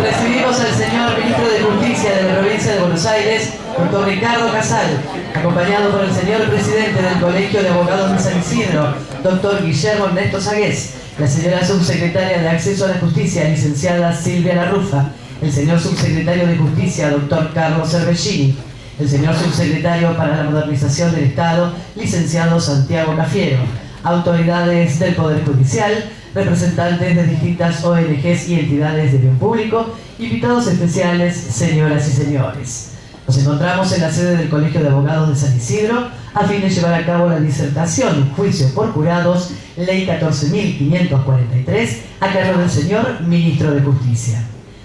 Recibimos al señor Ministro de Justicia de la Provincia de Buenos Aires, doctor Ricardo Casal, acompañado por el señor Presidente del Colegio de Abogados de San Isidro, doctor Guillermo Ernesto Sagués, la señora Subsecretaria de Acceso a la Justicia, licenciada Silvia Larrufa, el señor Subsecretario de Justicia, doctor Carlos Cervellini, el señor Subsecretario para la Modernización del Estado, licenciado Santiago Cafiero, autoridades del Poder Judicial, representantes de distintas ONGs y entidades de bien público, invitados especiales, señoras y señores. Nos encontramos en la sede del Colegio de Abogados de San Isidro a fin de llevar a cabo la disertación Juicio por Jurados, Ley 14.543, a cargo del señor Ministro de Justicia.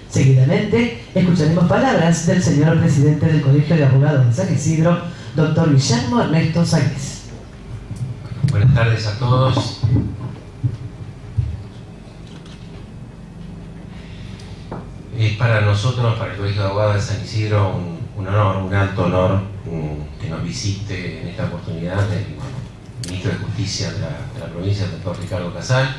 Seguidamente, escucharemos palabras del señor Presidente del Colegio de Abogados de San Isidro, doctor Guillermo Ernesto Sagués. Buenas tardes a todos. Es para nosotros, para el Colegio de Abogados de San Isidro, un honor, un alto honor que nos visite en esta oportunidad el Ministro de Justicia de la provincia, el doctor Ricardo Casal,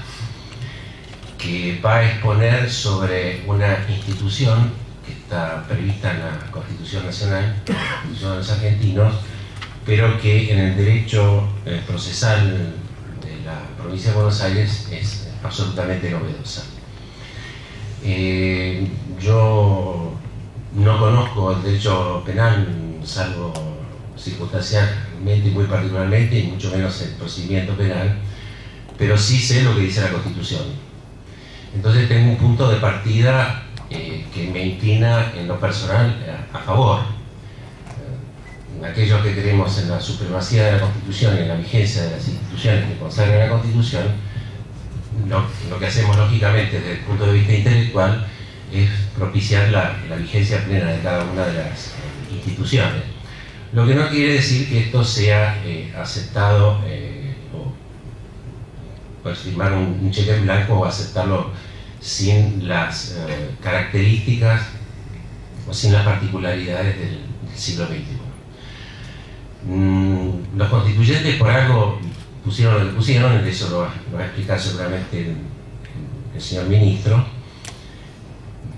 que va a exponer sobre una institución que está prevista en la Constitución Nacional, la Constitución de los Argentinos, pero que en el derecho procesal de la provincia de Buenos Aires es absolutamente novedosa. Yo no conozco el derecho penal, salvo circunstancialmente y muy particularmente, y mucho menos el procedimiento penal, pero sí sé lo que dice la Constitución. Entonces tengo un punto de partida que me inclina en lo personal a favor. Aquellos que creemos en la supremacía de la Constitución y en la vigencia de las instituciones que consagran la Constitución, lo que hacemos lógicamente desde el punto de vista intelectual es propiciar la vigencia plena de cada una de las instituciones. Lo que no quiere decir que esto sea aceptado o firmar un cheque en blanco o aceptarlo sin las características o sin las particularidades del siglo XXI. Los constituyentes por algo pusieron lo que pusieron, eso lo va a explicar seguramente el señor Ministro,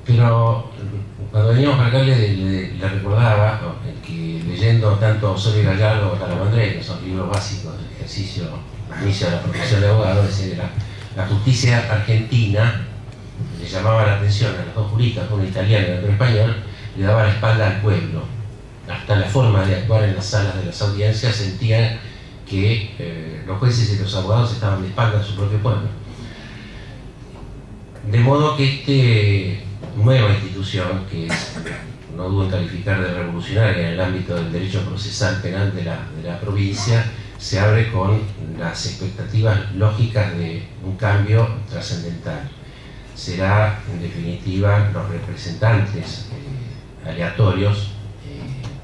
pero cuando veníamos para acá le recordaba que leyendo tanto Osorio y Gallardo como Talamandré, que son libros básicos del ejercicio, inicio de la profesión de abogado, decía que la justicia argentina le llamaba la atención a los dos juristas, uno italiano y otro español, le daba la espalda al pueblo. Hasta la forma de actuar en las salas de las audiencias sentían que los jueces y los abogados estaban de espalda a su propio pueblo. De modo que esta nueva institución, que no dudo en calificar de revolucionaria en el ámbito del derecho procesal penal de la provincia, se abre con las expectativas lógicas de un cambio trascendental. Será, en definitiva, los representantes aleatorios,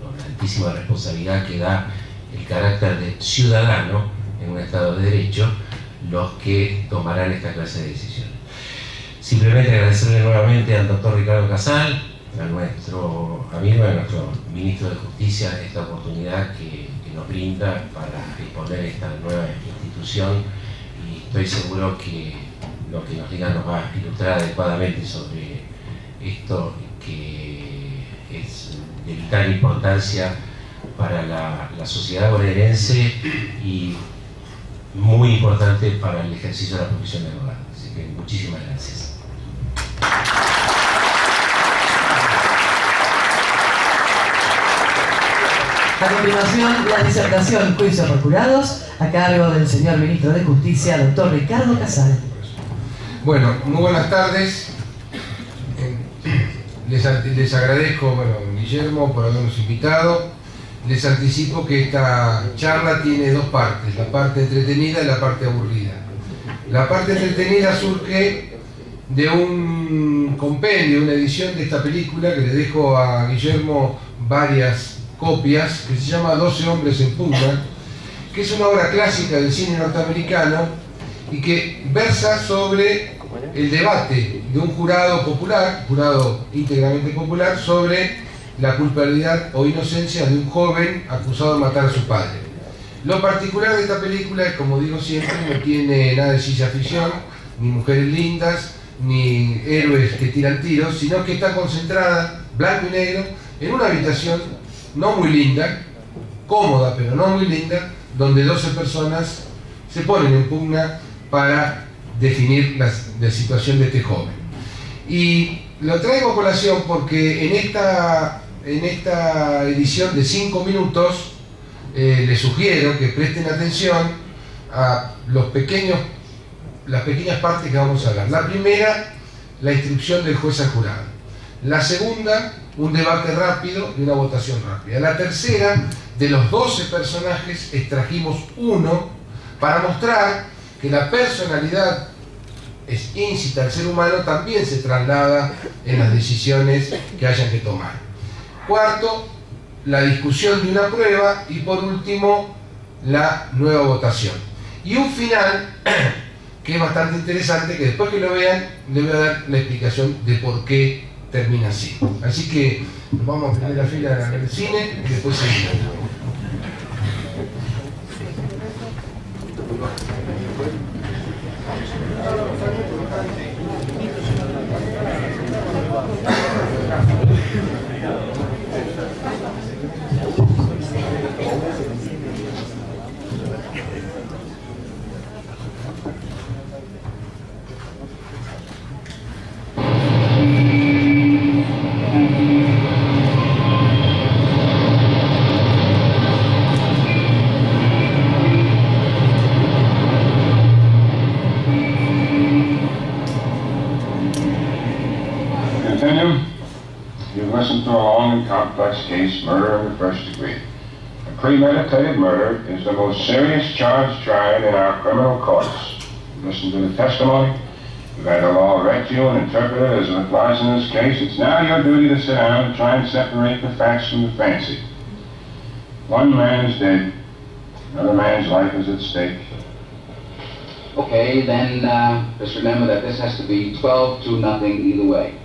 con la altísima responsabilidad que da el carácter de ciudadano en un Estado de Derecho, los que tomarán esta clase de decisiones. Simplemente agradecerle nuevamente al doctor Ricardo Casal, a nuestro amigo, a nuestro Ministro de Justicia, esta oportunidad que nos brinda para exponer esta nueva institución, y estoy seguro que lo que nos diga nos va a ilustrar adecuadamente sobre esto que es de vital importancia para la sociedad bonaerense y muy importante para el ejercicio de la profesión de abogado. Así que muchísimas gracias. A continuación, la disertación Juicio por Jurados, a cargo del señor Ministro de Justicia, doctor Ricardo Casal. Bueno, muy buenas tardes. Les agradezco, Guillermo, por habernos invitado. Les anticipo que esta charla tiene dos partes, la parte entretenida y la parte aburrida. La parte entretenida surge de un compendio, una edición de esta película que le dejo a Guillermo varias copias, que se llama 12 hombres en Pullman, que es una obra clásica del cine norteamericano y que versa sobre el debate de un jurado popular, jurado íntegramente popular, sobre la culpabilidad o inocencia de un joven acusado de matar a su padre. Lo particular de esta película es, como digo siempre, no tiene nada de ciencia ficción, ni mujeres lindas, ni héroes que tiran tiros, sino que está concentrada, blanco y negro, en una habitación no muy linda, cómoda pero no muy linda, donde 12 personas se ponen en pugna para definir la situación de este joven. Y lo traigo a colación porque en esta edición de 5 minutos les sugiero que presten atención a las pequeñas partes que vamos a hablar. La primera, la instrucción del juez al jurado. La segunda, un debate rápido y una votación rápida. La tercera, de los 12 personajes extrajimos uno para mostrar que la personalidad íncita al ser humano también se traslada en las decisiones que hayan que tomar. Cuarto, la discusión de una prueba y por último, la nueva votación. Y un final que es bastante interesante, que después que lo vean les voy a dar la explicación de por qué termina así. Así que nos vamos a primera fila del cine y después seguimos. You've listened to a long and complex case, murder in the first degree. A premeditated murder is the most serious charge tried in our criminal courts. You've listened to the testimony. You've had the law read to you and interpreted as it applies in this case. It's now your duty to sit down and try and separate the facts from the fancy. One man is dead. Another man's life is at stake. Okay, then just remember that this has to be 12-0 either way.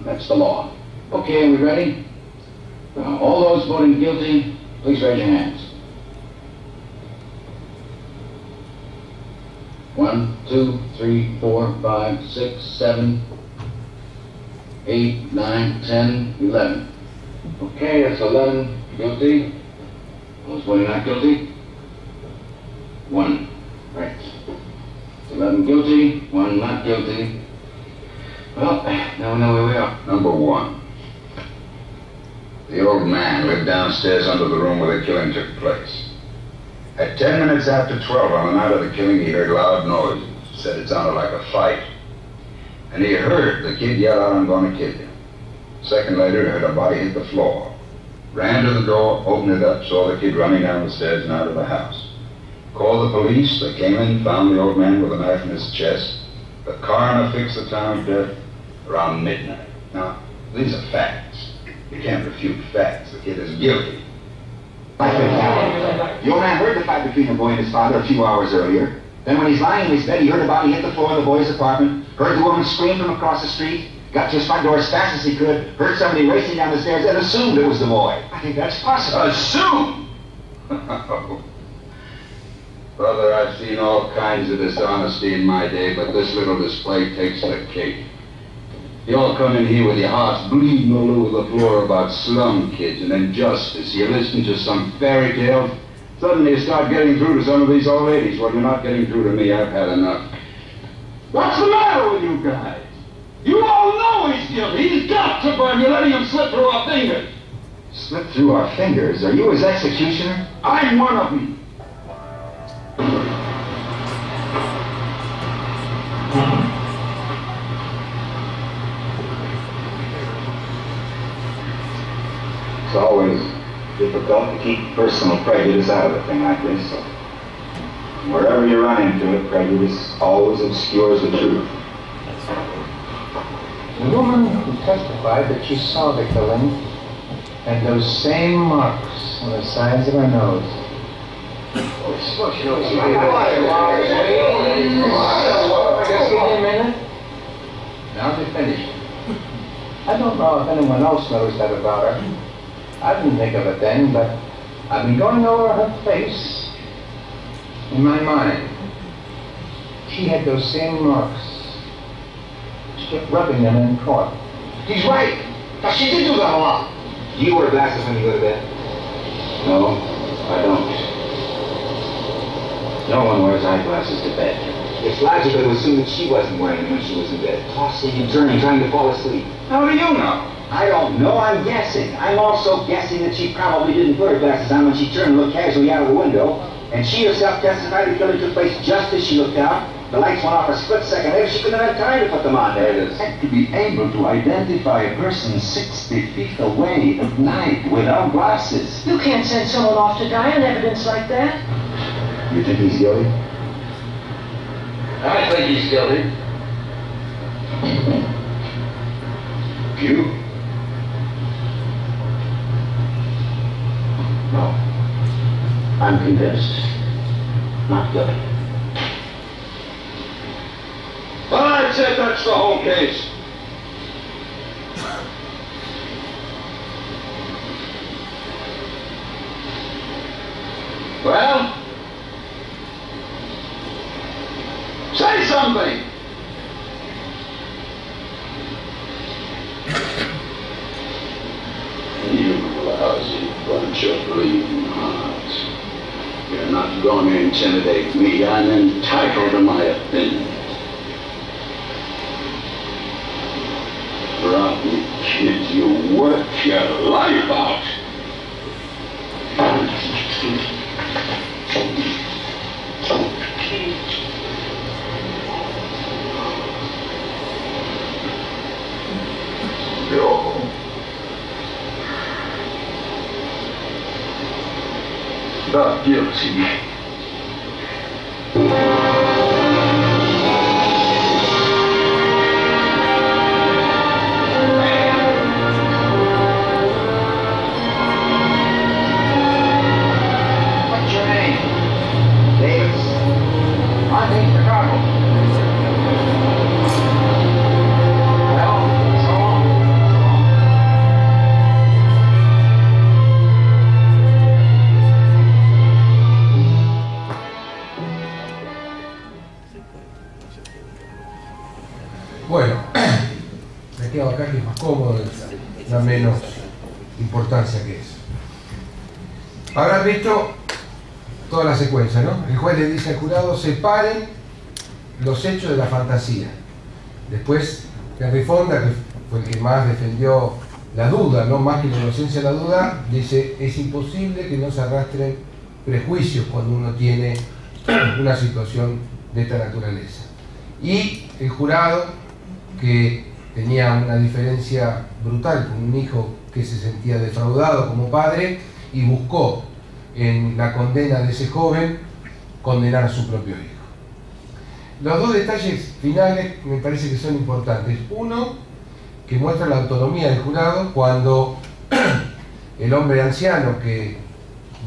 That's the law. Okay, are we ready? All those voting guilty, please raise your hands. 1, 2, 3, 4, 5, 6, 7, 8, 9, 10, 11. Okay, that's 11 guilty. Those voting not guilty? 1. Right. 11 guilty, 1 not guilty. Well, now we know where we are. Number 1. The old man lived downstairs under the room where the killing took place. At 10 minutes after 12 on the night of the killing, he heard loud noises. Said it sounded like a fight. And he heard the kid yell out, "I'm going to kill you." A second later, he heard a body hit the floor. Ran to the door, opened it up, saw the kid running down the stairs and out of the house. Called the police. They came in, found the old man with a knife in his chest. The coroner fixed the time of death around midnight. Now, these are facts. You can't refute facts. The kid is guilty. The old man heard the fight between the boy and his father a few hours earlier. Then when he's lying in his bed, he heard a body hit the floor of the boy's apartment, heard the woman scream from across the street, got to his front door as fast as he could, heard somebody racing down the stairs, and assumed it was the boy. I think that's possible. Assume? Brother, I've seen all kinds of dishonesty in my day, but this little display takes the cake. You all come in here with your hearts bleeding all over the floor about slum kids and injustice. You listen to some fairy tale. Suddenly you start getting through to some of these old ladies. Well, you're not getting through to me. I've had enough. What's the matter with you guys? You all know he's guilty. He's got to burn. You're letting him slip through our fingers. Slip through our fingers? Are you his executioner? I'm one of them. It's always difficult to keep personal prejudice out of a thing like this. So wherever you run into it, prejudice always obscures the truth. The woman who testified that she saw the killing had those same marks on the sides of her nose. Just give me a minute. Now they're finished. I don't know if anyone else knows that about her. I didn't think of it then, but I've been going over her face in my mind. She had those same marks She kept rubbing them in court. He's right. Now, she did do that a lot. Do you wear glasses when you go to bed? No, I don't. No one wears eyeglasses to bed. It's logical to assume that she wasn't wearing them when she was in bed. Tossing and turning, trying to fall asleep. How do you know? I don't know, I'm guessing. I'm also guessing that she probably didn't put her glasses on when she turned and looked casually out of the window. And she herself testified the killing took place just as she looked out. The lights went off a split second later. She couldn't have had time to put them on. There it is. And to be able to identify a person 60 feet away at night without glasses. You can't send someone off to die on evidence like that. You think he's guilty? I think he's guilty. You? No. I'm convinced. Not guilty. Well, I'd say that's the whole case. Well? Say something! You lousy bunch of bleeding hearts. You're not going to intimidate me. I'm entitled to my opinion. Rotten kids, you work your life out. Not guilty. What's your name? Davis. My name's Chicago. Well, so long. Bueno, me quedo acá que es más cómodo, da menos importancia que eso. Habrán visto toda la secuencia, ¿no? El juez le dice al jurado: separen los hechos de la fantasía. Después, Henry Fonda, que fue el que más defendió la duda, no más que la inocencia de la duda, dice: es imposible que no se arrastren prejuicios cuando uno tiene una situación de esta naturaleza. Y el jurado, que tenía una diferencia brutal con un hijo que se sentía defraudado como padre, y buscó en la condena de ese joven condenar a su propio hijo. Los dos detalles finales me parece que son importantes. Uno, que muestra la autonomía del jurado cuando el hombre anciano que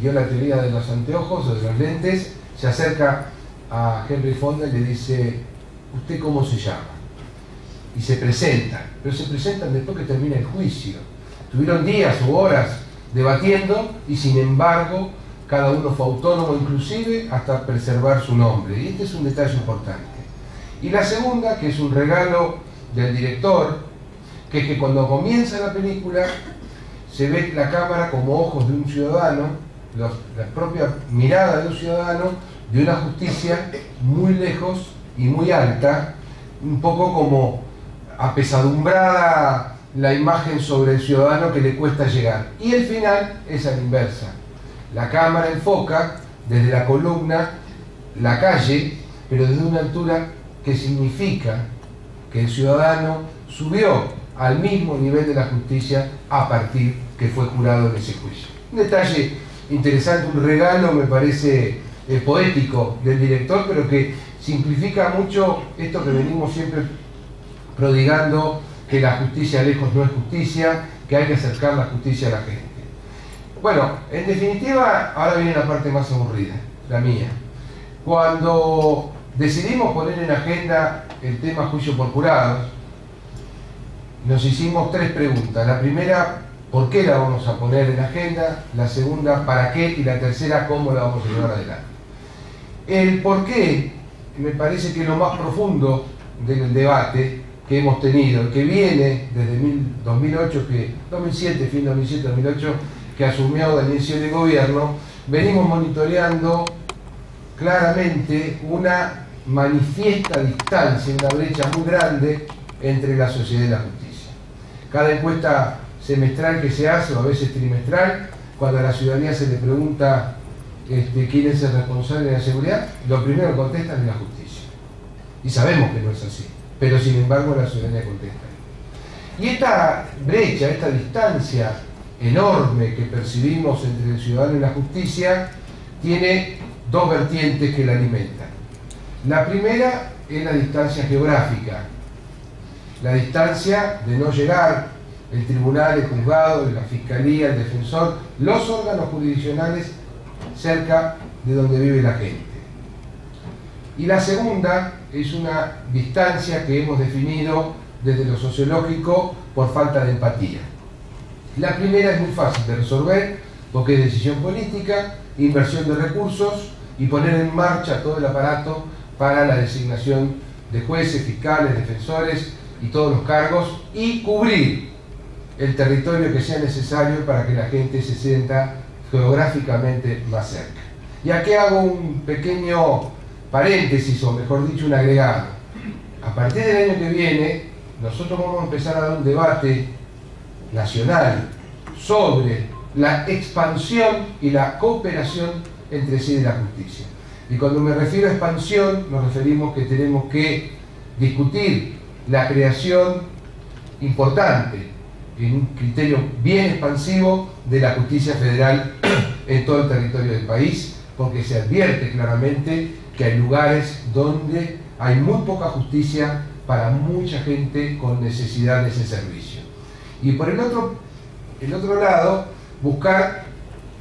dio la teoría de los anteojos o de los lentes se acerca a Henry Fonda y le dice: ¿usted cómo se llama? Y se presentan, pero se presentan después que termina el juicio. Tuvieron días o horas debatiendo y sin embargo cada uno fue autónomo, inclusive hasta preservar su nombre. Y este es un detalle importante. Y la segunda, que es un regalo del director, que es que cuando comienza la película se ve la cámara como ojos de un ciudadano, la propia mirada de un ciudadano, de una justicia muy lejos y muy alta, un poco como apesadumbrada la imagen sobre el ciudadano que le cuesta llegar. Y el final es a la inversa. La cámara enfoca desde la columna la calle, pero desde una altura que significa que el ciudadano subió al mismo nivel de la justicia a partir que fue jurado en ese juicio. Un detalle interesante, un regalo, me parece, poético del director, pero que simplifica mucho esto que venimos siempre prodigando, que la justicia lejos no es justicia, que hay que acercar la justicia a la gente. Bueno, en definitiva, ahora viene la parte más aburrida, la mía. Cuando decidimos poner en agenda el tema juicio por jurados, nos hicimos tres preguntas. La primera, ¿por qué la vamos a poner en agenda? La segunda, ¿para qué? Y la tercera, ¿cómo la vamos a llevar adelante? El por qué me parece que es lo más profundo del debate, que hemos tenido, que viene desde 2008, fin 2007-2008, que asumió del inicio del gobierno, venimos monitoreando claramente una manifiesta distancia, una brecha muy grande entre la sociedad y la justicia. Cada encuesta semestral que se hace, o a veces trimestral, cuando a la ciudadanía se le pregunta quién es el responsable de la seguridad, lo primero que contestan es la justicia. Y sabemos que no es así, pero sin embargo la ciudadanía contesta. Y esta brecha, esta distancia enorme que percibimos entre el ciudadano y la justicia, tiene dos vertientes que la alimentan. La primera es la distancia geográfica, la distancia de no llegar el tribunal, el juzgado, la fiscalía, el defensor, los órganos jurisdiccionales cerca de donde vive la gente. Y la segunda es una distancia que hemos definido desde lo sociológico por falta de empatía. La primera es muy fácil de resolver porque es decisión política, inversión de recursos y poner en marcha todo el aparato para la designación de jueces, fiscales, defensores y todos los cargos, y cubrir el territorio que sea necesario para que la gente se sienta geográficamente más cerca. Y aquí hago un pequeño paréntesis, o mejor dicho, un agregado. A partir del año que viene, nosotros vamos a empezar a dar un debate nacional sobre la expansión y la cooperación entre sí de la justicia. Y cuando me refiero a expansión, nos referimos que tenemos que discutir la creación importante, en un criterio bien expansivo, de la justicia federal en todo el territorio del país, porque se advierte claramente que hay lugares donde hay muy poca justicia para mucha gente con necesidad de ese servicio. Y por el otro lado, buscar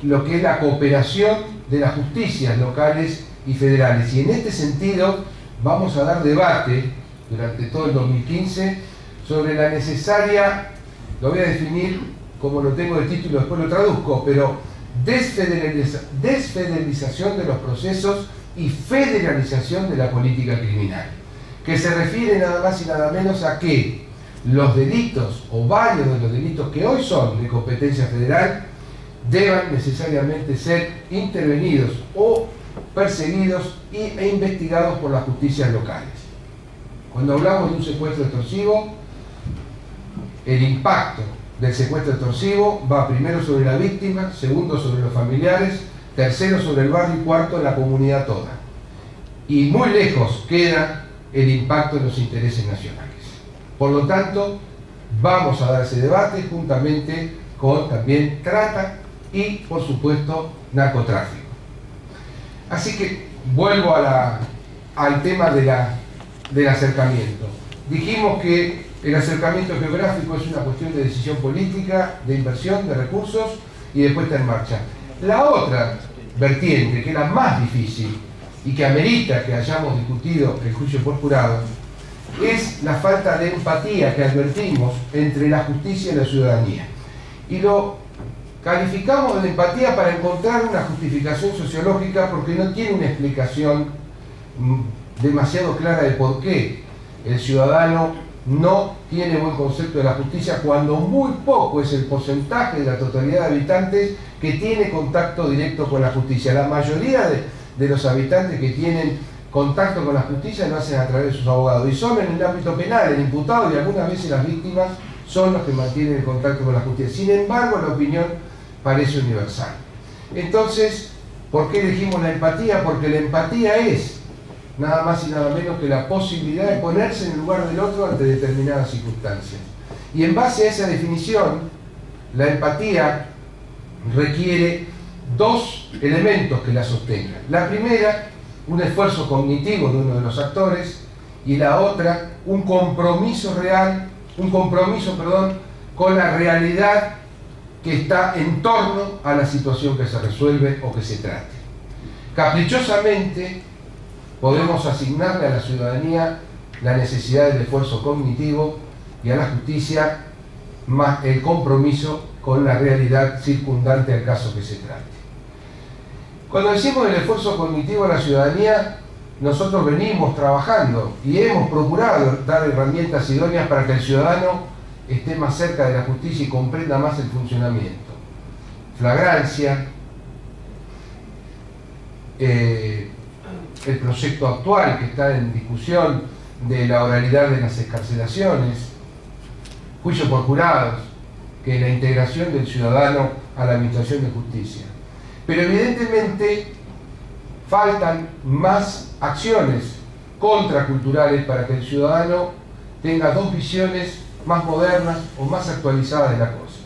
lo que es la cooperación de las justicias locales y federales. Y en este sentido vamos a dar debate durante todo el 2015 sobre la necesaria, lo voy a definir como lo tengo de título, después lo traduzco, pero desfederalización de los procesos y federalización de la política criminal, que se refiere nada más y nada menos a que los delitos, o varios de los delitos que hoy son de competencia federal, deban necesariamente ser intervenidos o perseguidos e investigados por las justicias locales. Cuando hablamos de un secuestro extorsivo, el impacto del secuestro extorsivo va primero sobre la víctima, segundo sobre los familiares, tercero sobre el barrio y cuarto en la comunidad toda. Y muy lejos queda el impacto en los intereses nacionales. Por lo tanto, vamos a dar ese debate juntamente con también trata y, por supuesto, narcotráfico. Así que vuelvo al tema del acercamiento. Dijimos que el acercamiento geográfico es una cuestión de decisión política, de inversión, de recursos y de puesta en marcha. La otra vertiente, que es la más difícil y que amerita que hayamos discutido el juicio por jurado, es la falta de empatía que advertimos entre la justicia y la ciudadanía. Y lo calificamos de empatía para encontrar una justificación sociológica, porque no tiene una explicación demasiado clara de por qué el ciudadano no tiene buen concepto de la justicia, cuando muy poco es el porcentaje de la totalidad de habitantes que tiene contacto directo con la justicia. La mayoría de los habitantes que tienen contacto con la justicia lo hacen a través de sus abogados, y son en el ámbito penal, el imputado y algunas veces las víctimas son los que mantienen el contacto con la justicia. Sin embargo, la opinión parece universal. Entonces, ¿por qué elegimos la empatía? Porque la empatía es nada más y nada menos que la posibilidad de ponerse en el lugar del otro ante determinadas circunstancias. Y en base a esa definición, la empatía requiere dos elementos que la sostengan. La primera, un esfuerzo cognitivo de uno de los actores, y la otra, un compromiso con la realidad que está en torno a la situación que se resuelve o que se trate. Caprichosamente podemos asignarle a la ciudadanía la necesidad del esfuerzo cognitivo y a la justicia más el compromiso con la realidad circundante al caso que se trate. Cuando decimos el esfuerzo cognitivo a la ciudadanía, nosotros venimos trabajando y hemos procurado dar herramientas idóneas para que el ciudadano esté más cerca de la justicia y comprenda más el funcionamiento. Flagrancia, el proyecto actual que está en discusión de la oralidad de las excarcelaciones, juicio por jurados, que es la integración del ciudadano a la administración de justicia. Pero evidentemente faltan más acciones contraculturales para que el ciudadano tenga dos visiones más modernas o más actualizadas de la cosa.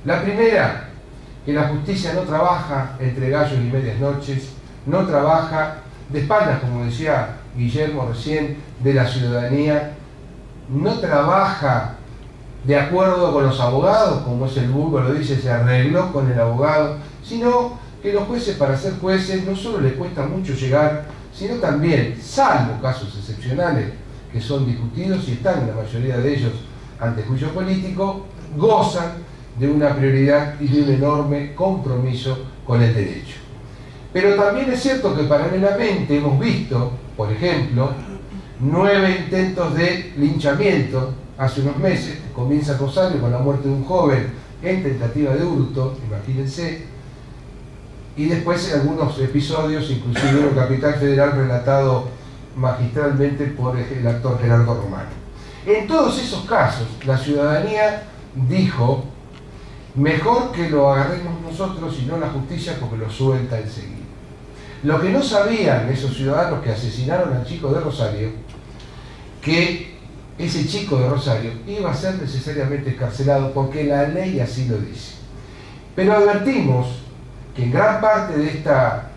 La primera, que la justicia no trabaja entre gallos y medias noches, no trabaja de espaldas, como decía Guillermo recién, de la ciudadanía, no trabaja de acuerdo con los abogados, como es el vulgo lo dice, se arregló con el abogado, sino que los jueces, para ser jueces, no solo les cuesta mucho llegar, sino también, salvo casos excepcionales que son discutidos y están en la mayoría de ellos ante juicio político, gozan de una prioridad y de un enorme compromiso con el derecho. Pero también es cierto que paralelamente hemos visto, por ejemplo, 9 intentos de linchamiento hace unos meses. Comienza Rosario con la muerte de un joven en tentativa de hurto, imagínense, y después algunos episodios, inclusive en Capital Federal, relatado magistralmente por el actor Gerardo Romano. En todos esos casos, la ciudadanía dijo: mejor que lo agarremos nosotros y no la justicia, porque lo suelta enseguida. Lo que no sabían esos ciudadanos que asesinaron al chico de Rosario, que ese chico de Rosario iba a ser necesariamente excarcelado, porque la ley así lo dice. Pero advertimos que en gran parte de esta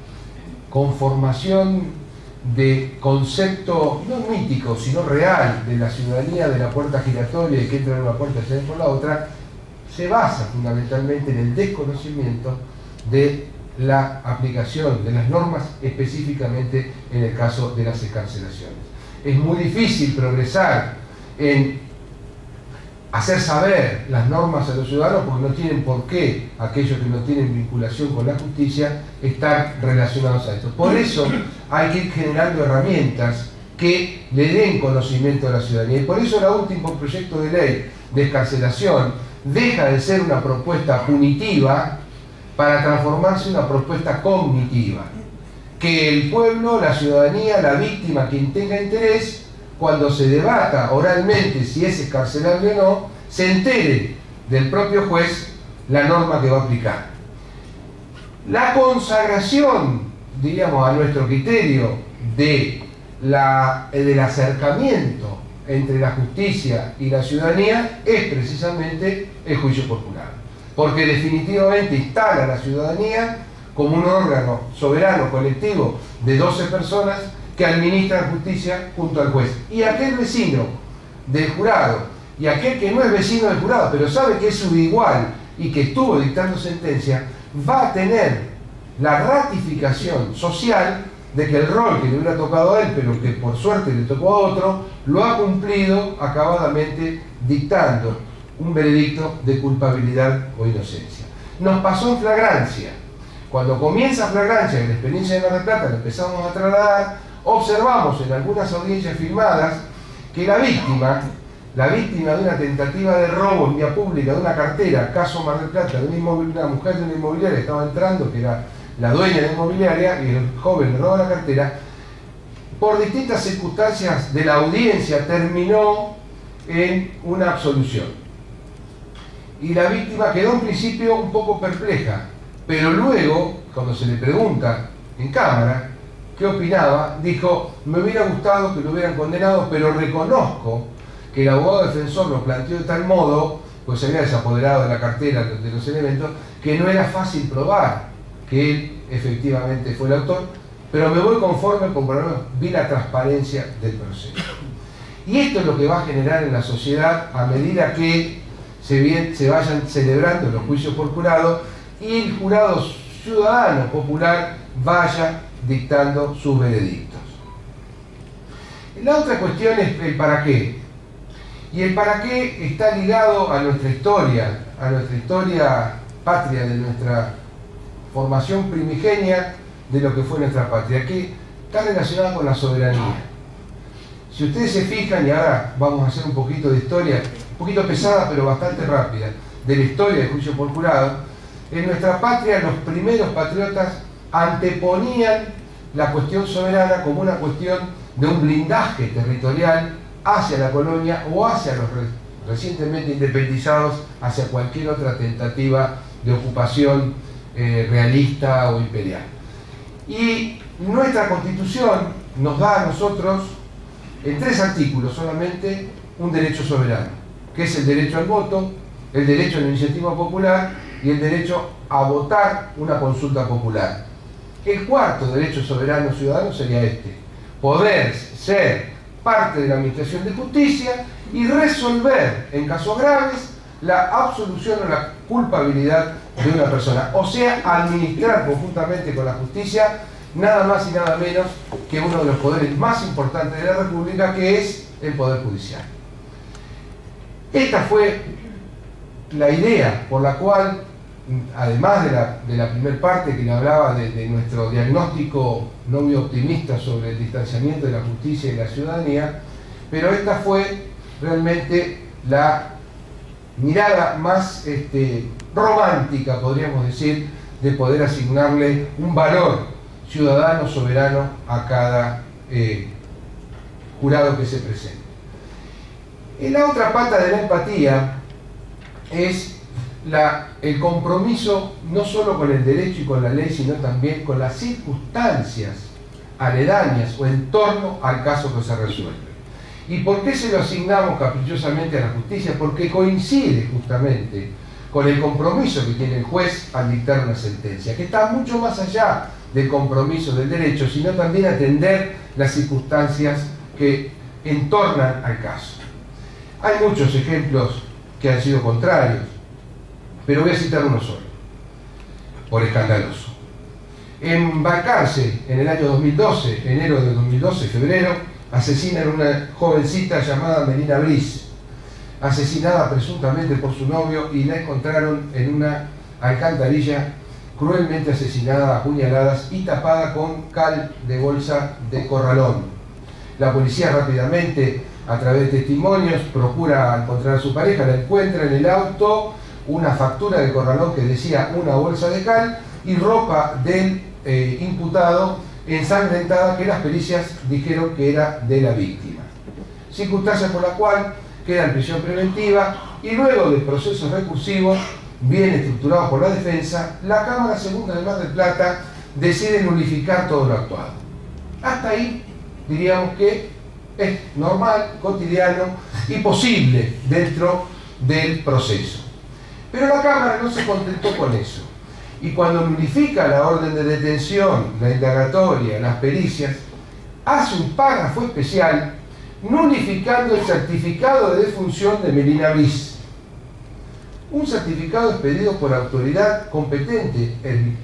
conformación de concepto no mítico, sino real, de la ciudadanía, de la puerta giratoria y que entra en una puerta y sale por la otra, se basa fundamentalmente en el desconocimiento de la aplicación de las normas, específicamente en el caso de las excarcelaciones. Es muy difícil progresar en hacer saber las normas a los ciudadanos, porque no tienen por qué, aquellos que no tienen vinculación con la justicia, estar relacionados a esto. Por eso hay que ir generando herramientas que le den conocimiento a la ciudadanía. Y por eso el último proyecto de ley de excarcelación deja de ser una propuesta punitiva para transformarse en una propuesta cognitiva. Que el pueblo, la ciudadanía, la víctima, quien tenga interés, cuando se debata oralmente si es excarcelable o no, se entere del propio juez la norma que va a aplicar. La consagración, diríamos, a nuestro criterio del acercamiento entre la justicia y la ciudadanía es precisamente el juicio por jurado, porque definitivamente instala a la ciudadanía como un órgano soberano colectivo de 12 personas que administran justicia junto al juez. Y aquel vecino del jurado, y aquel que no es vecino del jurado, pero sabe que es su igual y que estuvo dictando sentencia, va a tener la ratificación social de que el rol que le hubiera tocado a él, pero que por suerte le tocó a otro, lo ha cumplido acabadamente dictando un veredicto de culpabilidad o inocencia. Nos pasó en flagrancia. Cuando comienza flagrancia, en la experiencia de Mar del Plata, lo empezamos a trasladar, observamos en algunas audiencias filmadas que la víctima de una tentativa de robo en vía pública de una cartera, caso Mar del Plata, de una mujer de una inmobiliaria estaba entrando, que era la dueña de la inmobiliaria, y el joven le roba la cartera, por distintas circunstancias de la audiencia terminó en una absolución. Y la víctima quedó en principio un poco perpleja, pero luego, cuando se le pregunta en cámara qué opinaba, dijo: me hubiera gustado que lo hubieran condenado, pero reconozco que el abogado defensor lo planteó de tal modo, pues se había desapoderado de la cartera, de los elementos, que no era fácil probar que él efectivamente fue el autor, pero me voy conforme porque por lo menos vi la transparencia del proceso. Y esto es lo que va a generar en la sociedad a medida que se vayan celebrando los juicios por jurado y el jurado ciudadano popular vaya dictando sus veredictos. La otra cuestión es el para qué. Y el para qué está ligado a nuestra historia patria, de nuestra formación primigenia de lo que fue nuestra patria, que está relacionada con la soberanía. Si ustedes se fijan, y ahora vamos a hacer un poquito de historia, un poquito pesada pero bastante rápida, de la historia del juicio por jurado, en nuestra patria los primeros patriotas anteponían la cuestión soberana como una cuestión de un blindaje territorial hacia la colonia o hacia los recientemente independizados, hacia cualquier otra tentativa de ocupación realista o imperial. Y nuestra Constitución nos da a nosotros, en 3 artículos solamente, un derecho soberano, que es el derecho al voto, el derecho a la iniciativa popular y el derecho a votar una consulta popular. El cuarto derecho soberano ciudadano sería este: poder ser parte de la administración de justicia y resolver en casos graves la absolución o la culpabilidad de una persona, o sea, administrar conjuntamente con la justicia nada más y nada menos que uno de los poderes más importantes de la República, que es el Poder Judicial. Esta fue la idea por la cual, además de la primera parte que le hablaba de nuestro diagnóstico no muy optimista sobre el distanciamiento de la justicia y la ciudadanía, pero esta fue realmente la mirada más romántica, podríamos decir, de poder asignarle un valor ciudadano soberano a cada jurado que se presente. En la otra pata de la empatía es el compromiso no solo con el derecho y con la ley, sino también con las circunstancias aledañas o en torno al caso que se resuelve. ¿Y por qué se lo asignamos caprichosamente a la justicia? Porque coincide justamente con el compromiso que tiene el juez al dictar una sentencia, que está mucho más allá del compromiso del derecho, sino también atender las circunstancias que entornan al caso. Hay muchos ejemplos que han sido contrarios, pero voy a citar uno solo, por escandaloso. En Balcarce, en el año 2012, enero de 2012, febrero, asesinan a una jovencita llamada Melina Briz, asesinada presuntamente por su novio, y la encontraron en una alcantarilla, cruelmente asesinada a puñaladas y tapada con cal de bolsa de corralón. La policía rápidamente, a través de testimonios, procura encontrar a su pareja, la encuentra en el auto, una factura de corralón que decía una bolsa de cal y ropa del imputado ensangrentada, que las pericias dijeron que era de la víctima. Circunstancia por la cual queda en prisión preventiva y luego de procesos recursivos bien estructurados por la defensa, la Cámara Segunda de Mar del Plata decide nulificar todo lo actuado. Hasta ahí diríamos que es normal, cotidiano y posible dentro del proceso. Pero la Cámara no se contentó con eso. Y cuando nulifica la orden de detención, la indagatoria, las pericias, hace un párrafo especial nulificando el certificado de defunción de Melina Briz. Un certificado expedido por autoridad competente, el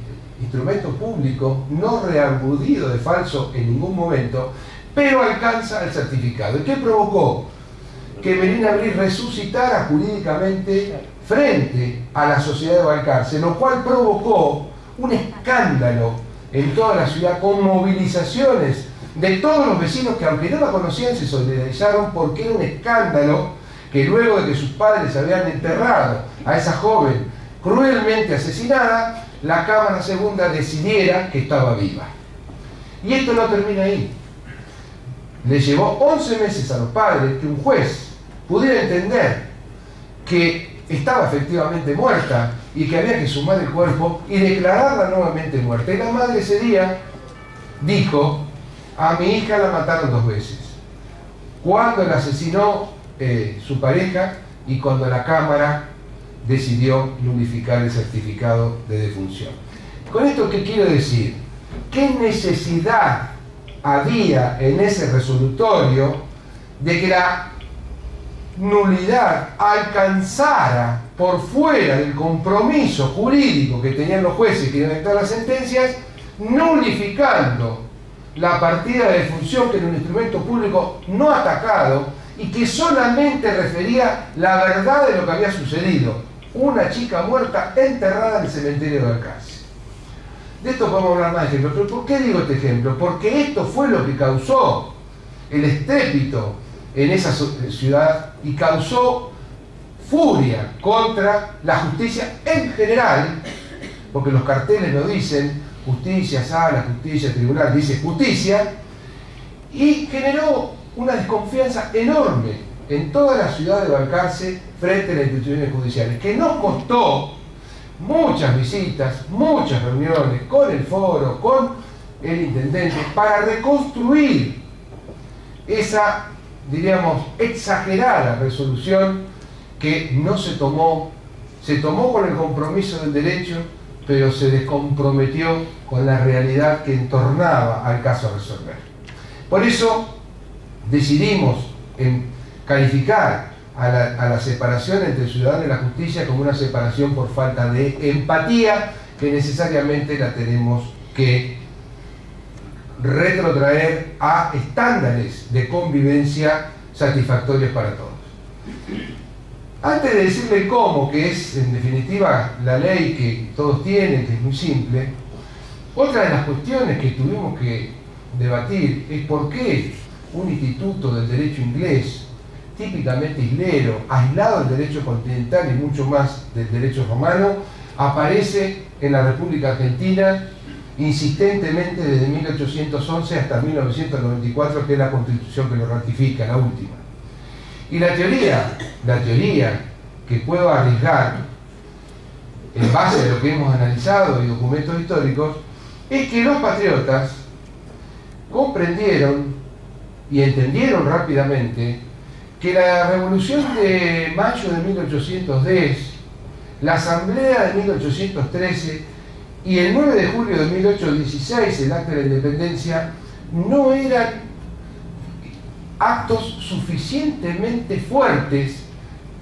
instrumento público, no reargudido de falso en ningún momento, pero alcanza el certificado. ¿Y qué provocó? Que Melina Briz resucitara jurídicamente frente a la sociedad de Balcarce, lo cual provocó un escándalo en toda la ciudad, con movilizaciones de todos los vecinos que, aunque no la conocían, se solidarizaron, porque era un escándalo que luego de que sus padres habían enterrado a esa joven cruelmente asesinada, la Cámara Segunda decidiera que estaba viva. Y esto no termina ahí. Le llevó 11 meses a los padres que un juez pudiera entender que estaba efectivamente muerta y que había que sumar el cuerpo y declararla nuevamente muerta. Y la madre ese día dijo: a mi hija la mataron 2 veces. Cuando la asesinó su pareja y cuando la Cámara decidió nulificar el certificado de defunción. ¿Con esto qué quiero decir? ¿Qué necesidad había en ese resolutorio de que la nulidad alcanzara por fuera del compromiso jurídico que tenían los jueces que iban a dictar las sentencias, nulificando la partida de defunción, que era un instrumento público no atacado y que solamente refería la verdad de lo que había sucedido? Una chica muerta enterrada en el cementerio de Balcarce. De esto podemos hablar más de ejemplos. Pero ¿por qué digo este ejemplo? Porque esto fue lo que causó el estrépito en esa ciudad y causó furia contra la justicia en general, porque los carteles no dicen justicia, sala, justicia, tribunal, dice justicia, y generó una desconfianza enorme en toda la ciudad de Balcarce frente a las instituciones judiciales, que nos costó muchas visitas, muchas reuniones con el foro, con el intendente, para reconstruir esa, diríamos, exagerada resolución que no se tomó con el compromiso del derecho, pero se descomprometió con la realidad que entornaba al caso a resolver. Por eso decidimos calificar a la separación entre el ciudadano y la justicia como una separación por falta de empatía, que necesariamente la tenemos que retrotraer a estándares de convivencia satisfactorios para todos. Antes de decirle cómo, que es en definitiva la ley que todos tienen, que es muy simple, otra de las cuestiones que tuvimos que debatir es por qué un instituto del derecho inglés, típicamente islero, aislado del derecho continental y mucho más del derecho romano, aparece en la República Argentina insistentemente desde 1811 hasta 1994, que es la Constitución que lo ratifica, la última. Y la teoría que puedo arriesgar, en base a lo que hemos analizado y documentos históricos, es que los patriotas comprendieron y entendieron rápidamente que la Revolución de mayo de 1810, la Asamblea de 1813 y el 9 de julio de 1816, el Acta de la Independencia, no eran actos suficientemente fuertes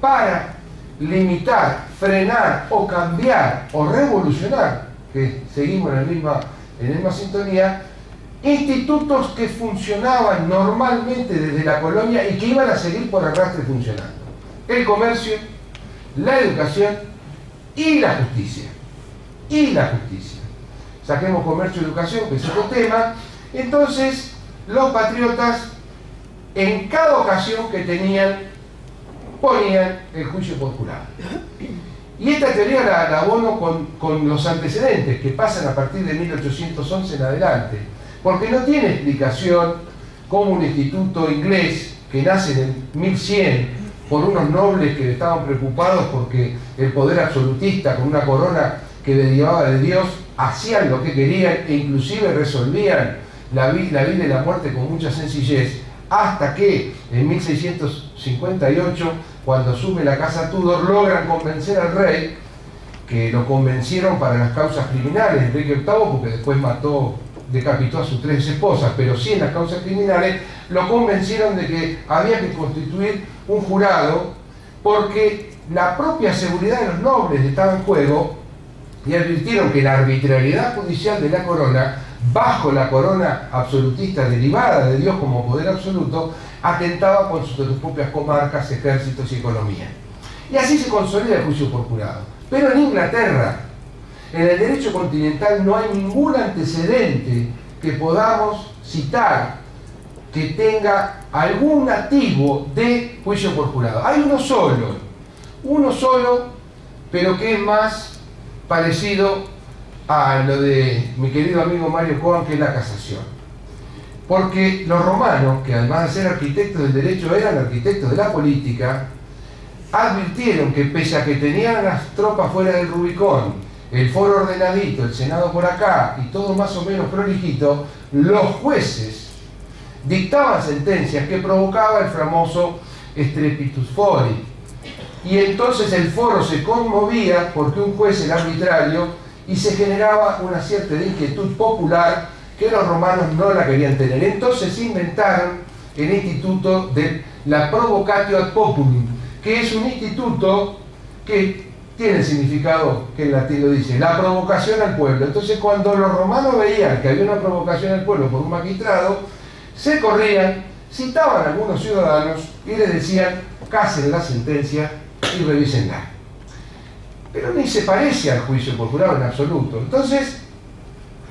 para limitar, frenar o cambiar o revolucionar, que seguimos en la misma sintonía, institutos que funcionaban normalmente desde la colonia y que iban a seguir por arrastre funcionando: el comercio, la educación y la justicia. Saquemos comercio y educación, que es otro tema. Entonces, los patriotas, en cada ocasión que tenían, ponían el juicio por jurado. Y esta teoría la abono con los antecedentes que pasan a partir de 1811 en adelante, porque no tiene explicación cómo un instituto inglés que nace en el 1100 por unos nobles que estaban preocupados porque el poder absolutista con una corona que derivaba de Dios hacían lo que querían e inclusive resolvían la vida y la muerte con mucha sencillez, hasta que en 1658, cuando asume la casa Tudor, logran convencer al rey, que lo convencieron para las causas criminales, Enrique VIII, porque después decapitó a sus 3 esposas, pero sí en las causas criminales, lo convencieron de que había que constituir un jurado, porque la propia seguridad de los nobles estaba en juego, y advirtieron que la arbitrariedad judicial de la corona, bajo la corona absolutista derivada de Dios como poder absoluto, atentaba con sus propias comarcas, ejércitos y economía. Y así se consolida el juicio por jurado. Pero en Inglaterra, en el derecho continental, no hay ningún antecedente que podamos citar que tenga algún atisbo de juicio por jurado. Hay uno solo, pero que es más parecido a lo de mi querido amigo Mario Cohen, que es la casación. Porque los romanos, que además de ser arquitectos del derecho eran arquitectos de la política, advirtieron que pese a que tenían las tropas fuera del Rubicón, el foro ordenadito, el Senado por acá y todo más o menos prolijito, los jueces dictaban sentencias que provocaba el famoso strepitus fori. Y entonces el foro se conmovía porque un juez era arbitrario y se generaba una cierta inquietud popular que los romanos no la querían tener. Entonces inventaron el instituto de la provocatio ad populum, que es un instituto que tiene el significado que en latín lo dice, la provocación al pueblo. Entonces cuando los romanos veían que había una provocación al pueblo por un magistrado, se corrían, citaban a algunos ciudadanos y les decían: casen la sentencia y revísenla. Pero ni se parece al juicio por jurado en absoluto. Entonces,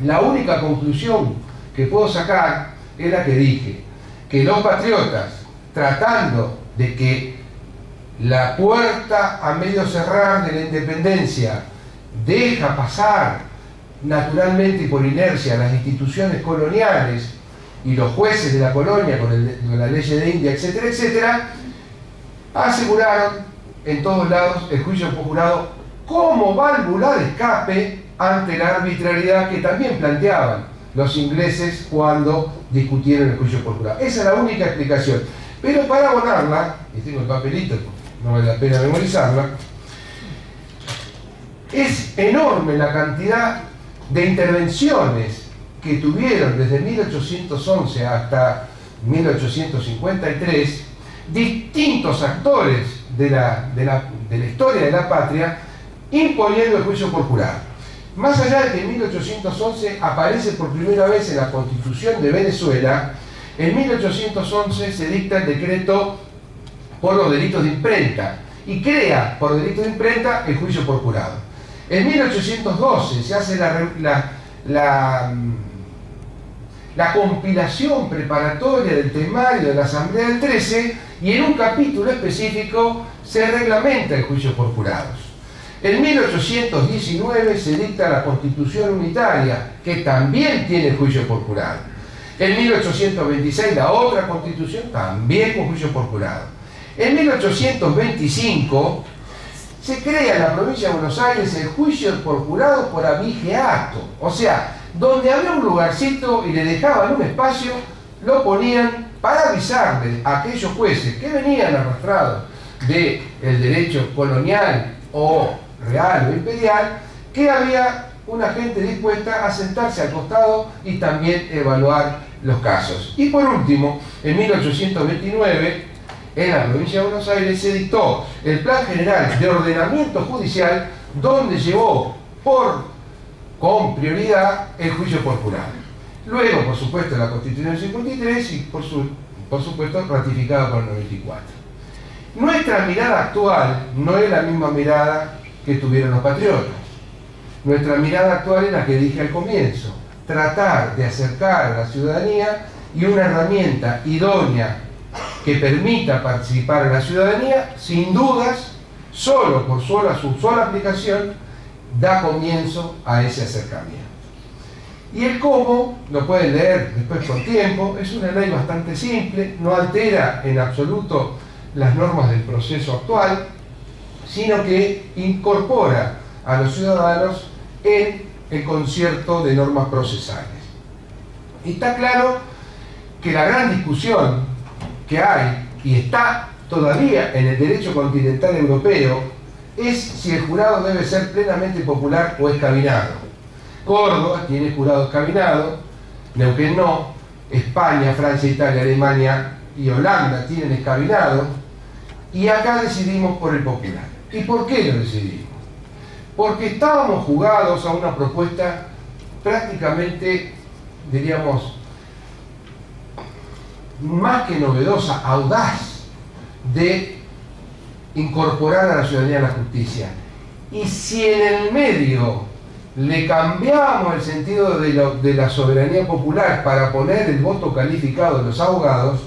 La única conclusión que puedo sacar es la que dije, que los patriotas, tratando de que la puerta a medio cerrar de la independencia deja pasar naturalmente y por inercia las instituciones coloniales y los jueces de la colonia con la ley de India, etcétera, etcétera, aseguraron en todos lados el juicio por jurado como válvula de escape ante la arbitrariedad que también planteaban los ingleses cuando discutieron el juicio por jurado. Esa es la única explicación. Pero para abonarla, y tengo el papelito, no vale la pena memorizarla, es enorme la cantidad de intervenciones que tuvieron desde 1811 hasta 1853 distintos actores de la historia de la patria imponiendo el juicio por jurado. Más allá de que en 1811 aparece por primera vez en la Constitución de Venezuela, en 1811 se dicta el decreto por los delitos de imprenta y crea por delitos de imprenta el juicio por jurado. En 1812 se hace la compilación preparatoria del temario de la Asamblea del 13 y en un capítulo específico se reglamenta el juicio por jurados. En 1819 se dicta la Constitución Unitaria, que también tiene juicio por jurado. En 1826 la otra Constitución, también con juicio por jurado. En 1825 se crea en la provincia de Buenos Aires el juicio por jurado por abigeato. O sea, donde había un lugarcito y le dejaban un espacio, lo ponían para avisarle a aquellos jueces que venían arrastrados del derecho colonial o real o imperial, que había una gente dispuesta a sentarse al costado y también evaluar los casos. Y por último, en 1829, en la provincia de Buenos Aires se dictó el Plan General de Ordenamiento Judicial, donde llevó con prioridad el juicio por jurado. Luego, por supuesto, la Constitución del 53 y por supuesto ratificada por el 94. Nuestra mirada actual no es la misma mirada que tuvieron los patriotas. Nuestra mirada actual es la que dije al comienzo: tratar de acercar a la ciudadanía y una herramienta idónea que permita participar en la ciudadanía, sin dudas, solo por su sola aplicación, da comienzo a ese acercamiento. Y el cómo, lo pueden leer después con tiempo, es una ley bastante simple, no altera en absoluto las normas del proceso actual, sino que incorpora a los ciudadanos en el concierto de normas procesales. Y está claro que la gran discusión que hay, y está todavía en el derecho continental europeo, es si el jurado debe ser plenamente popular o escabinado. Córdoba tiene jurado escabinado, Neuquén no, España, Francia, Italia, Alemania y Holanda tienen escabinado, y acá decidimos por el popular. ¿Y por qué lo decidimos? Porque estábamos jugados a una propuesta prácticamente, diríamos, más que novedosa, audaz, de incorporar a la ciudadanía a la justicia. Y si en el medio le cambiamos el sentido de la soberanía popular para poner el voto calificado de los abogados,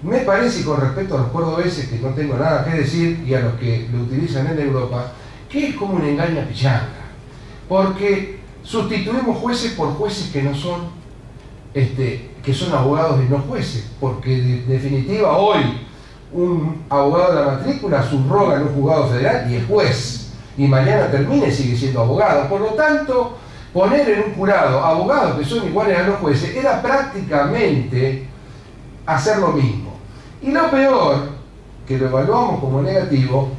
me parece, con respecto a los cordobeses, que no tengo nada que decir, y a los que lo utilizan en Europa, que es como un engaño a pichanga, porque sustituimos jueces por jueces que no son, que son abogados y no jueces, porque en definitiva hoy un abogado de la matrícula subroga en un juzgado federal y es juez, y mañana termina y sigue siendo abogado. Por lo tanto, poner en un jurado abogados que son iguales a los jueces era prácticamente hacer lo mismo. Y lo peor, que lo evaluamos como negativo,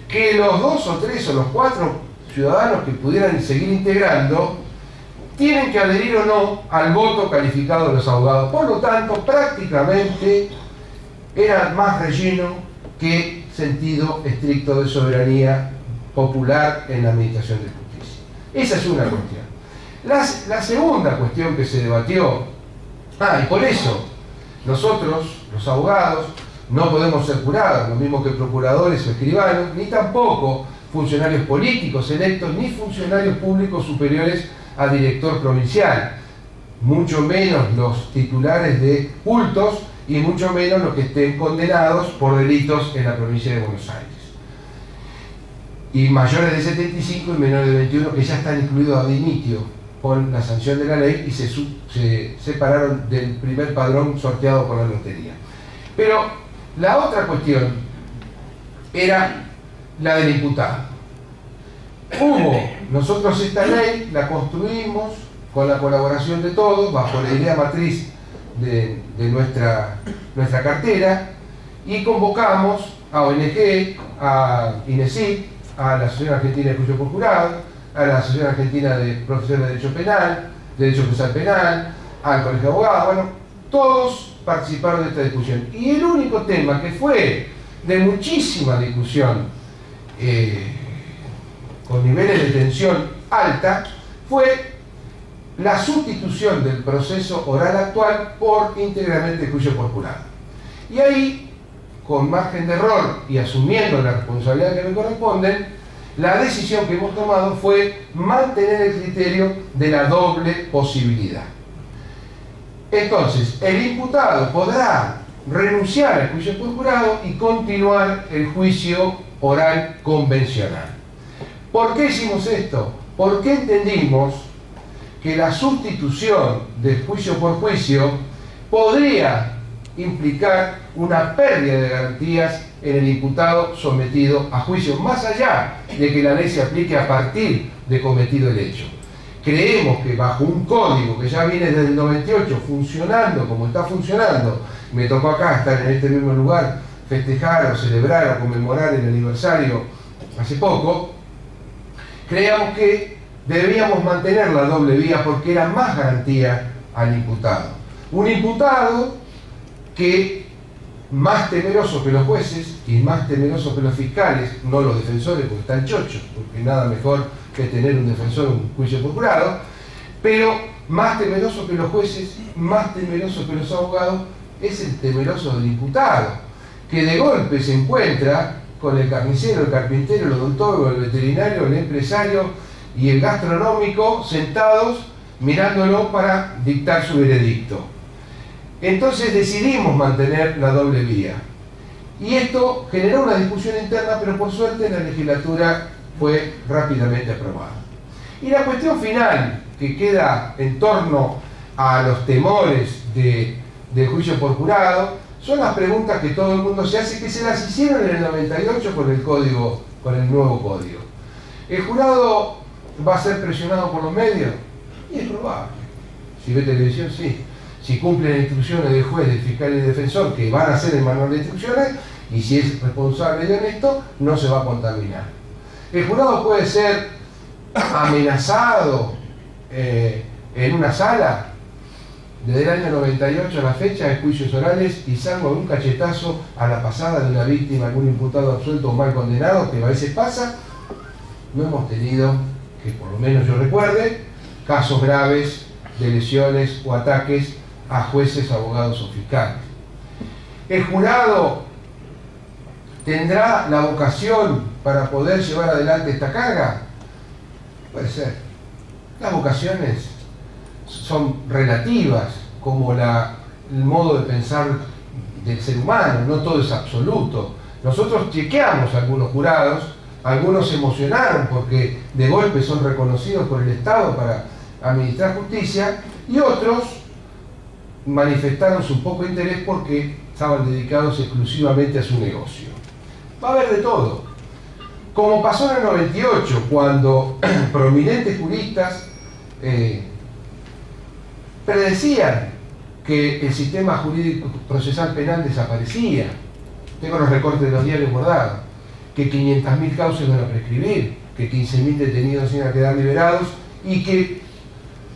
que los 2 o 3 o los 4 ciudadanos que pudieran seguir integrando tienen que adherir o no al voto calificado de los abogados. Por lo tanto, prácticamente era más relleno que sentido estricto de soberanía popular en la administración de justicia. Esa es una cuestión. La segunda cuestión que se debatió, y por eso nosotros, los abogados, no podemos ser jurados, lo mismo que procuradores o escribanos, ni tampoco funcionarios políticos electos, ni funcionarios públicos superiores a director provincial, mucho menos los titulares de cultos y mucho menos los que estén condenados por delitos en la provincia de Buenos Aires. Y mayores de 75 y menores de 21 que ya están incluidos ad initio con la sanción de la ley y se separaron del primer padrón sorteado por la lotería. Pero la otra cuestión era la del imputado. Nosotros esta ley la construimos con la colaboración de todos, bajo la idea matriz de nuestra cartera, y convocamos a ONG, a INESIC, a la Asociación Argentina de Juicio por Jurado, a la Asociación Argentina de Profesores de Derecho Penal, Derecho Procesal Penal, al Colegio de Abogados. Bueno, todos participaron de esta discusión. Y el único tema que fue de muchísima discusión, con niveles de tensión alta, fue la sustitución del proceso oral actual por íntegramente juicio por jurado. Y ahí, con margen de error y asumiendo la responsabilidad que me corresponde, la decisión que hemos tomado fue mantener el criterio de la doble posibilidad. Entonces, el imputado podrá renunciar al juicio por jurado y continuar el juicio oral convencional. ¿Por qué hicimos esto? Porque entendimos que la sustitución del juicio por juicio podría implicar una pérdida de garantías en el imputado sometido a juicio, más allá de que la ley se aplique a partir de cometido el hecho. Creemos que bajo un código que ya viene desde el 98 funcionando como está funcionando, me tocó acá estar en este mismo lugar, festejar o celebrar o conmemorar el aniversario hace poco, creíamos que debíamos mantener la doble vía porque era más garantía al imputado. Un imputado que, más temeroso que los jueces y más temeroso que los fiscales, no los defensores porque están chochos, porque nada mejor que tener un defensor en un juicio por jurado, pero más temeroso que los jueces, más temeroso que los abogados, es el temeroso del imputado, que de golpe se encuentra con el carnicero, el carpintero, el odontólogo, el veterinario, el empresario y el gastronómico sentados mirándolo para dictar su veredicto. Entonces decidimos mantener la doble vía. Y esto generó una discusión interna, pero por suerte la legislatura fue rápidamente aprobada. Y la cuestión final que queda en torno a los temores de juicio por jurado son las preguntas que todo el mundo se hace, que se las hicieron en el 98 con el nuevo código. ¿El jurado va a ser presionado por los medios? Y es probable. Si ve televisión, sí. Si cumple las instrucciones del juez, del fiscal y del defensor, que van a hacer el manual de instrucciones, y si es responsable y honesto, no se va a contaminar. El jurado puede ser amenazado en una sala. Desde el año 98 a la fecha de juicios orales, y salvo algún cachetazo a la pasada de una víctima, algún imputado absuelto o mal condenado, que a veces pasa, no hemos tenido, que por lo menos yo recuerde, casos graves de lesiones o ataques a jueces, abogados o fiscales. El jurado tendrá la vocación para poder llevar adelante esta carga. Puede ser. Las vocaciones son relativas, como el modo de pensar del ser humano, no todo es absoluto. Nosotros chequeamos a algunos jurados, algunos se emocionaron porque de golpe son reconocidos por el Estado para administrar justicia, y otros manifestaron su poco interés porque estaban dedicados exclusivamente a su negocio. Va a haber de todo. Como pasó en el 98, cuando prominentes juristas predecían que el sistema jurídico procesal penal desaparecía. Tengo los recortes de los diarios guardados, que 500.000 causas iban a prescribir, que 15.000 detenidos iban a quedar liberados, y que,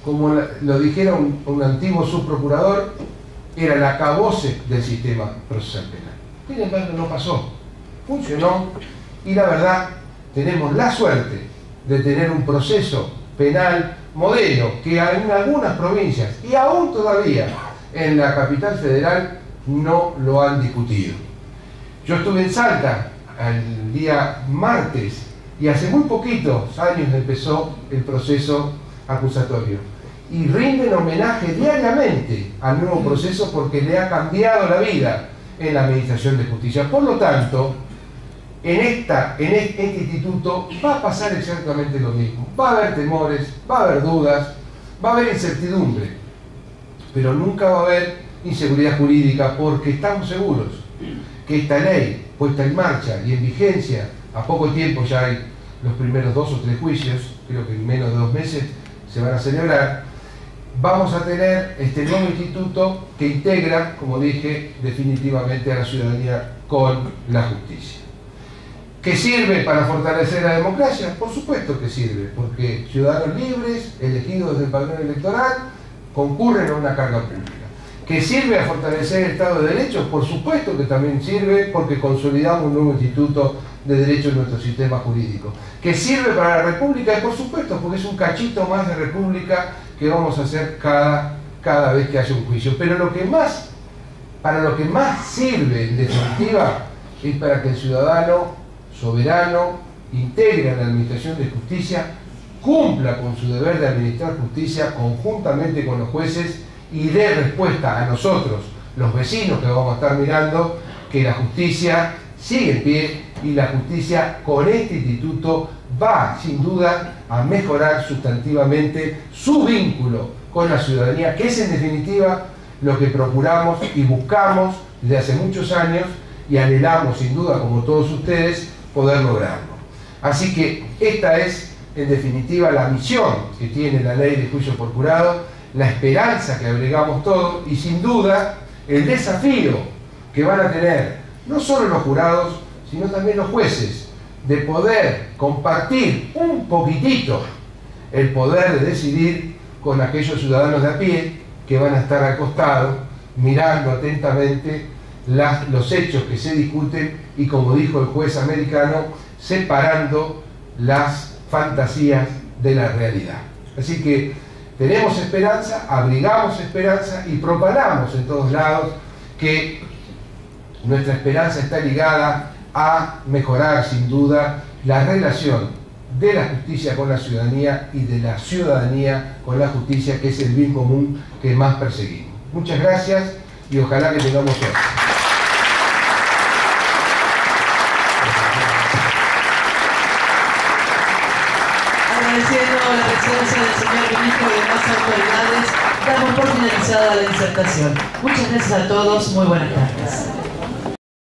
como lo dijera un antiguo subprocurador, era el acabose del sistema procesal penal. Sin embargo, no pasó. Funcionó, y la verdad, tenemos la suerte de tener un proceso penal modelo que en algunas provincias, y aún todavía en la capital federal, no lo han discutido. Yo estuve en Salta el día martes y hace muy poquitos años empezó el proceso acusatorio. Y rinden homenaje diariamente al nuevo proceso porque le ha cambiado la vida en la administración de justicia. Por lo tanto, en este instituto va a pasar exactamente lo mismo. Va a haber temores, va a haber dudas, va a haber incertidumbre, pero nunca va a haber inseguridad jurídica porque estamos seguros que esta ley puesta en marcha y en vigencia, a poco tiempo ya hay los primeros 2 o 3 juicios, creo que en menos de 2 meses se van a celebrar, vamos a tener este nuevo instituto que integra, como dije, definitivamente a la ciudadanía con la justicia. ¿Qué sirve para fortalecer la democracia? Por supuesto que sirve, porque ciudadanos libres, elegidos desde el padrón electoral, concurren a una carga pública. ¿Que sirve a fortalecer el Estado de Derecho? Por supuesto que también sirve porque consolidamos un nuevo instituto de derecho en nuestro sistema jurídico. ¿Que sirve para la República? Por supuesto, porque es un cachito más de República que vamos a hacer cada vez que haya un juicio. Pero para lo que más sirve, en definitiva, es para que el ciudadano soberano integre a la administración de justicia, cumpla con su deber de administrar justicia conjuntamente con los jueces y dé respuesta a nosotros, los vecinos que vamos a estar mirando, que la justicia sigue en pie y la justicia con este instituto va sin duda a mejorar sustantivamente su vínculo con la ciudadanía, que es en definitiva lo que procuramos y buscamos desde hace muchos años y anhelamos sin duda, como todos ustedes, poder lograrlo. Así que esta es en definitiva la misión que tiene la ley de juicio por jurado, la esperanza que agregamos todos y sin duda el desafío que van a tener no solo los jurados, sino también los jueces, de poder compartir un poquitito el poder de decidir con aquellos ciudadanos de a pie que van a estar al costado mirando atentamente los hechos que se discuten y, como dijo el juez americano, separando las fantasías de la realidad. Así que tenemos esperanza, abrigamos esperanza y propagamos en todos lados que nuestra esperanza está ligada a mejorar sin duda la relación de la justicia con la ciudadanía y de la ciudadanía con la justicia, que es el bien común que más perseguimos. Muchas gracias y ojalá que tengamos suerte. Agradeciendo la presencia del señor ministro y demás autoridades, damos por finalizada la disertación. Muchas gracias a todos, muy buenas tardes.